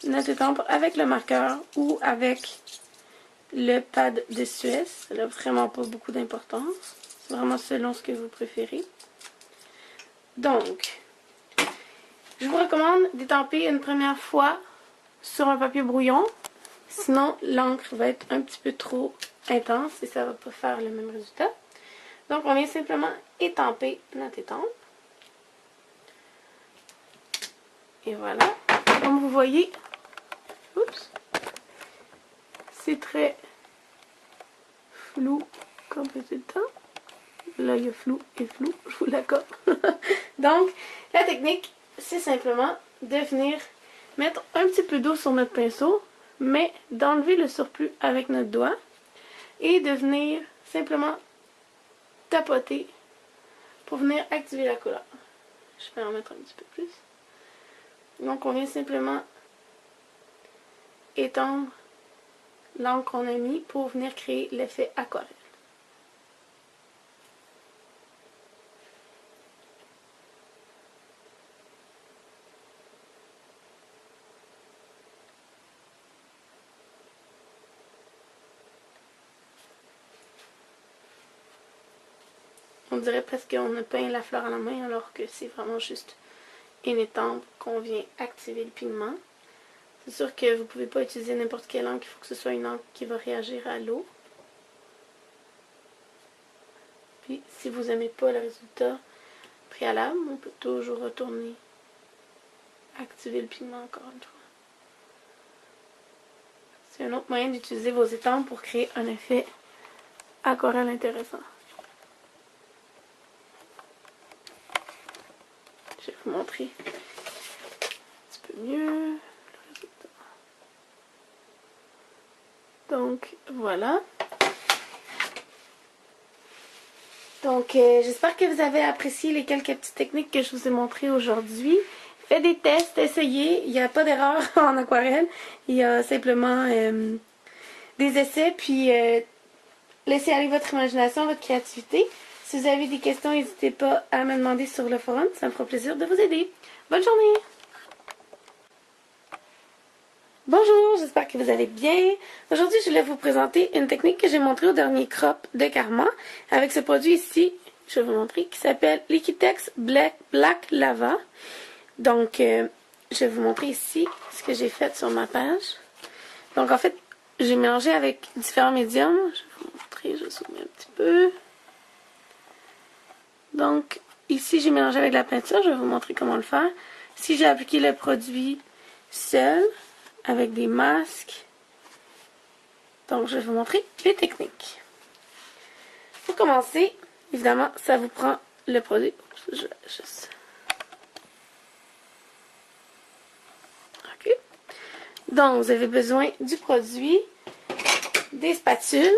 notre étampe avec le marqueur ou avec le pad de Suez. Ça n'a vraiment pas beaucoup d'importance. C'est vraiment selon ce que vous préférez. Donc, je vous recommande d'étamper une première fois sur un papier brouillon. Sinon, l'encre va être un petit peu trop intense et ça ne va pas faire le même résultat. Donc, on vient simplement étamper notre étampe. Et voilà. Comme vous voyez, oups, c'est très flou comme résultat. Là, il y a flou et flou, je vous l'accorde. Donc, la technique, c'est simplement de venir mettre un petit peu d'eau sur notre pinceau, mais d'enlever le surplus avec notre doigt et de venir simplement tapoter pour venir activer la couleur. Je vais en mettre un petit peu plus. Donc, on vient simplement étendre l'encre qu'on a mis pour venir créer l'effet aquarelle. On dirait presque qu'on a peint la fleur à la main alors que c'est vraiment juste une étampe qu'on vient activer le pigment. C'est sûr que vous ne pouvez pas utiliser n'importe quelle encre, il faut que ce soit une encre qui va réagir à l'eau. Puis si vous n'aimez pas le résultat préalable, on peut toujours retourner activer le pigment encore une fois. C'est un autre moyen d'utiliser vos étampes pour créer un effet aquarelle intéressant. Je vais vous montrer un petit peu mieux le résultat. Donc voilà. Donc j'espère que vous avez apprécié les quelques petites techniques que je vous ai montrées aujourd'hui. Faites des tests, essayez. Il n'y a pas d'erreur en aquarelle. Il y a simplement des essais. Puis laissez aller votre imagination, votre créativité. Si vous avez des questions, n'hésitez pas à me demander sur le forum. Ça me fera plaisir de vous aider. Bonne journée! Bonjour, j'espère que vous allez bien. Aujourd'hui, je voulais vous présenter une technique que j'ai montrée au dernier crop de Karma avec ce produit ici, je vais vous montrer, qui s'appelle Liquitex Black Lava. Donc, je vais vous montrer ici ce que j'ai fait sur ma page. Donc, en fait, j'ai mélangé avec différents médiums. Je vais vous montrer, je vais zoomer un petit peu. Donc, ici, j'ai mélangé avec la peinture. Je vais vous montrer comment le faire. Ici, j'ai appliqué le produit seul, avec des masques. Donc, je vais vous montrer les techniques. Pour commencer, évidemment, ça vous prend le produit. Je vais juste... OK. Donc, vous avez besoin du produit, des spatules,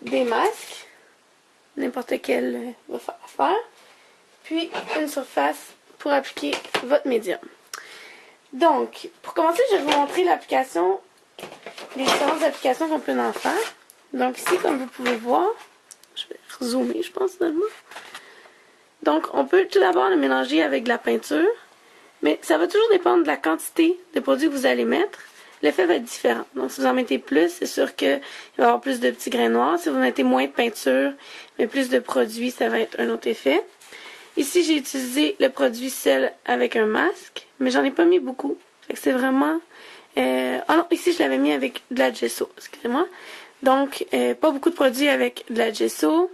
des masques, n'importe quel va faire, puis une surface pour appliquer votre médium. Donc, pour commencer, je vais vous montrer l'application, les différentes applications qu'on peut en faire. Donc ici, comme vous pouvez voir, je vais zoomer, je pense, finalement. Donc, on peut tout d'abord le mélanger avec de la peinture, mais ça va toujours dépendre de la quantité de produits que vous allez mettre. L'effet va être différent. Donc, si vous en mettez plus, c'est sûr qu'il va y avoir plus de petits grains noirs. Si vous mettez moins de peinture, mais plus de produits, ça va être un autre effet. Ici, j'ai utilisé le produit sel avec un masque, mais j'en ai pas mis beaucoup. C'est vraiment... Ah non, ici, je l'avais mis avec de la gesso, excusez-moi. Donc, pas beaucoup de produits avec de la gesso.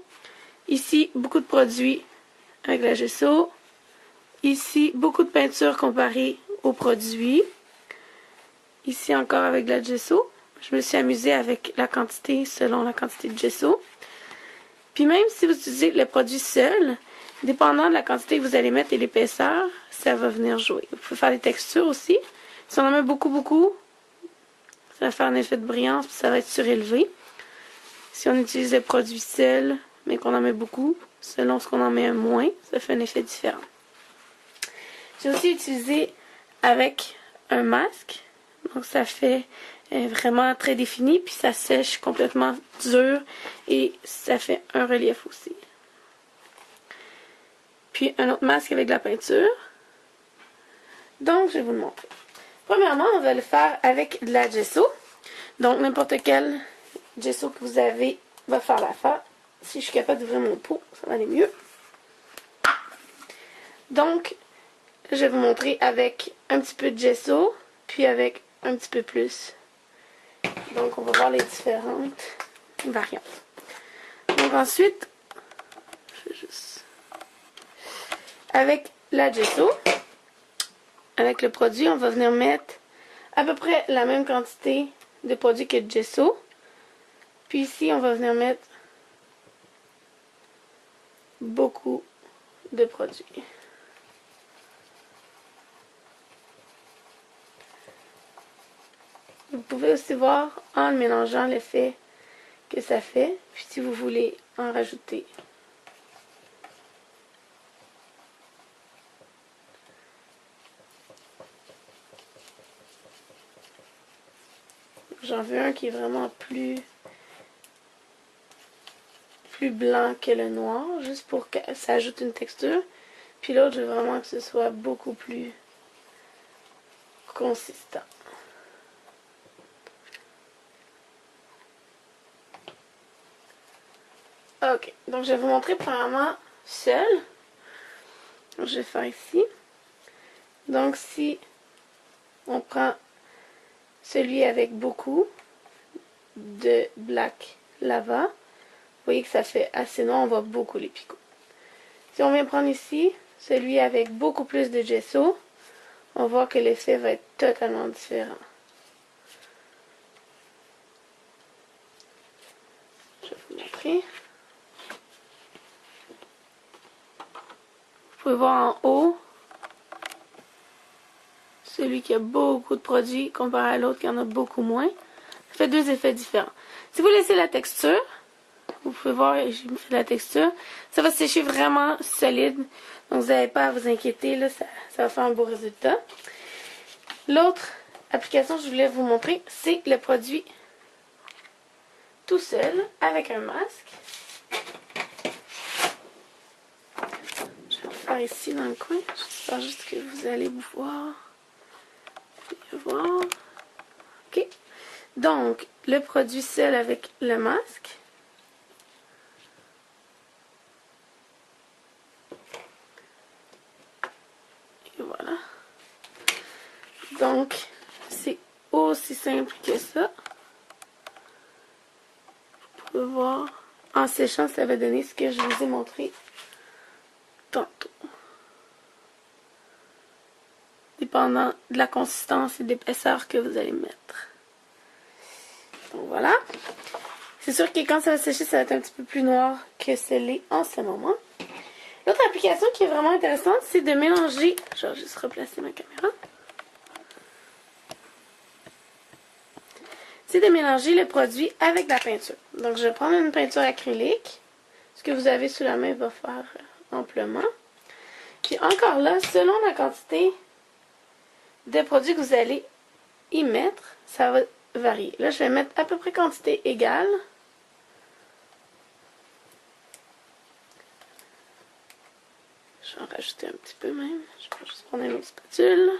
Ici, beaucoup de produits avec de la gesso. Ici, beaucoup de peinture comparée aux produits. Ici, encore avec de la gesso. Je me suis amusée avec la quantité selon la quantité de gesso. Puis même si vous utilisez le produit seul, dépendant de la quantité que vous allez mettre et l'épaisseur, ça va venir jouer. Vous pouvez faire des textures aussi. Si on en met beaucoup, ça va faire un effet de brillance, puis ça va être surélevé. Si on utilise le produit sel, mais qu'on en met beaucoup, selon ce qu'on en met moins, ça fait un effet différent. J'ai aussi utilisé avec un masque. Donc ça fait vraiment très défini, puis ça sèche complètement dur et ça fait un relief aussi. Puis un autre masque avec de la peinture. Donc je vais vous le montrer. Premièrement, on va le faire avec de la gesso. Donc, n'importe quel gesso que vous avez va faire l'affaire. Si je suis capable d'ouvrir mon pot, ça va aller mieux. Donc, je vais vous montrer avec un petit peu de gesso, puis avec un petit peu plus. Donc, on va voir les différentes variantes. Donc, ensuite, je vais juste... Avec la gesso, avec le produit, on va venir mettre à peu près la même quantité de produit que de gesso. Puis ici, on va venir mettre beaucoup de produits. Vous pouvez aussi voir en mélangeant l'effet que ça fait. Puis si vous voulez en rajouter. J'en veux un qui est vraiment plus blanc que le noir, juste pour que ça ajoute une texture. Puis l'autre, je veux vraiment que ce soit beaucoup plus consistant. Ok, donc je vais vous montrer premièrement seul. Donc, je vais faire ici. Donc si on prend celui avec beaucoup de Black Lava, vous voyez que ça fait assez noir, on voit beaucoup les picots. Si on vient prendre ici celui avec beaucoup plus de gesso, on voit que l'effet va être totalement différent. Je vais vous montrer. Vous pouvez voir en haut celui qui a beaucoup de produits comparé à l'autre qui en a beaucoup moins. Ça fait deux effets différents. Si vous laissez la texture, vous pouvez voir, j'ai mis la texture, ça va sécher vraiment solide. Donc vous n'avez pas à vous inquiéter, là, ça va faire un beau résultat. L'autre application que je voulais vous montrer, c'est le produit tout seul avec un masque. Je vais le faire ici dans le coin. J'espère juste que vous allez vous voir. Voir. Ok. Donc, le produit seul avec le masque. Et voilà. Donc, c'est aussi simple que ça. Vous pouvez voir. En séchant, ça va donner ce que je vous ai montré tantôt. Dépendant de la consistance et de l'épaisseur que vous allez mettre. Donc voilà. C'est sûr que quand ça va sécher, ça va être un petit peu plus noir que ce l'est en ce moment. L'autre application qui est vraiment intéressante, c'est de mélanger... Je vais juste replacer ma caméra. C'est de mélanger le produit avec de la peinture. Donc je vais prendre une peinture acrylique. Ce que vous avez sous la main va faire amplement. Puis encore là, selon la quantité de produits que vous allez y mettre, ça va varier. Là, je vais mettre à peu près quantité égale. Je vais en rajouter un petit peu même. Je vais juste prendre une autre spatule.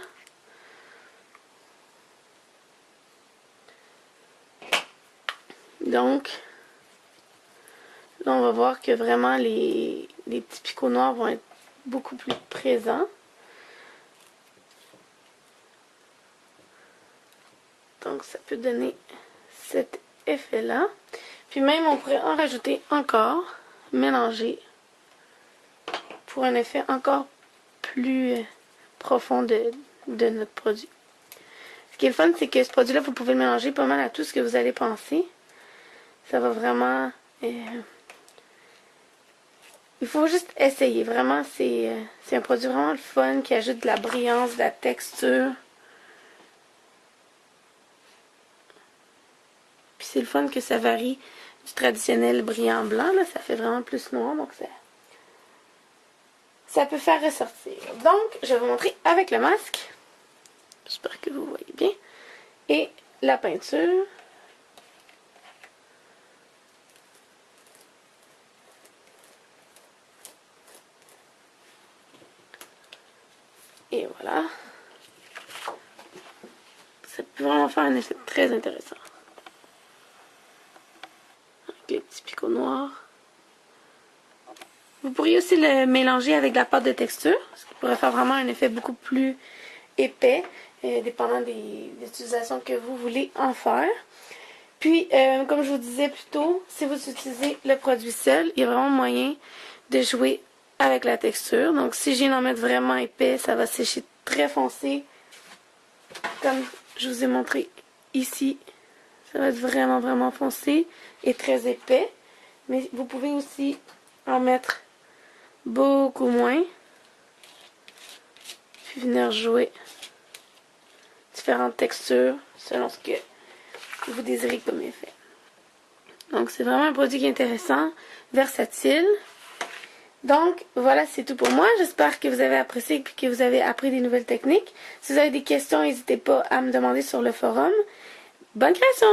Donc, là, on va voir que vraiment les petits picots noirs vont être beaucoup plus présents. Donc, ça peut donner cet effet-là. Puis même, on pourrait en rajouter encore, mélanger, pour un effet encore plus profond de notre produit. Ce qui est le fun, c'est que ce produit-là, vous pouvez le mélanger pas mal à tout ce que vous allez penser. Ça va vraiment... il faut juste essayer. Vraiment, c'est un produit vraiment le fun qui ajoute de la brillance, de la texture. Puis c'est le fun que ça varie du traditionnel brillant blanc. Là, ça fait vraiment plus noir, donc ça peut faire ressortir. Donc, je vais vous montrer avec le masque. J'espère que vous voyez bien. Et la peinture. Et voilà. peut vraiment faire un effet très intéressant. Avec les petits picots noirs. Vous pourriez aussi le mélanger avec de la pâte de texture, ce qui pourrait faire vraiment un effet beaucoup plus épais, dépendant des utilisations que vous voulez en faire. Puis, comme je vous disais plus tôt, si vous utilisez le produit seul, il y a vraiment moyen de jouer avec la texture. Donc, si je viens d'en mettre vraiment épais, ça va sécher très foncé, comme je vous ai montré ici. Ça va être vraiment, vraiment foncé et très épais. Mais vous pouvez aussi en mettre beaucoup moins. Puis venir jouer différentes textures selon ce que vous désirez comme effet. Donc c'est vraiment un produit qui est intéressant, versatile. Donc voilà, c'est tout pour moi. J'espère que vous avez apprécié et que vous avez appris des nouvelles techniques. Si vous avez des questions, n'hésitez pas à me demander sur le forum. Bonne création!